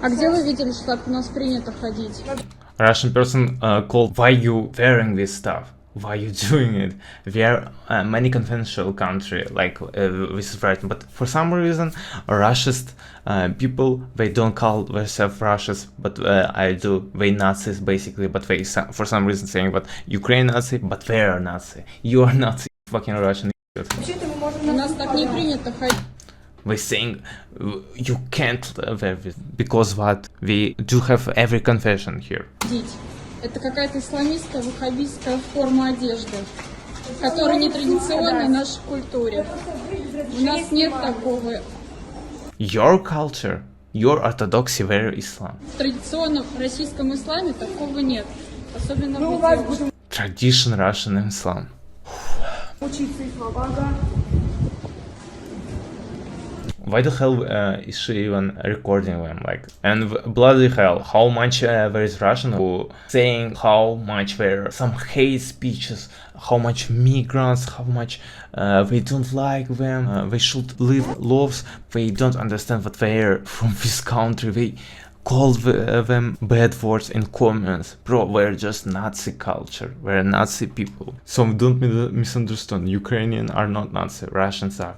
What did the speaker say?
А где вы видели, что так у нас принято ходить? Russian person called, why you wearing this stuff? Why you doing it? We are many conventional country, like this is right, but for some reason Russian people, they don't call themselves Russians, but I do. They Nazis basically, but they for some reason saying, but Ukraine Nazi, but they are Nazi. You are Nazi, fucking Russian. У нас так не принято ходить. They saying you can't wear this because what we do have every confession here. Это какая-то исламистская, ваххабистская форма одежды, которая не традиционна в нашей культуре. У нас нет такого. Your culture, your orthodoxy, where Islam. В традиционном российском исламе такого нет, особенно в девушек. Tradition Russian Islam. Why the hell is she even recording them? Like, and bloody hell, how much there is Russian who saying how much there are some hate speeches, how much migrants, how much they don't like them, they should live laws, they don't understand what they're from this country, they call them bad words in comments. Bro, we're just Nazi culture, we're Nazi people. So don't misunderstand, Ukrainians are not Nazi, Russians are.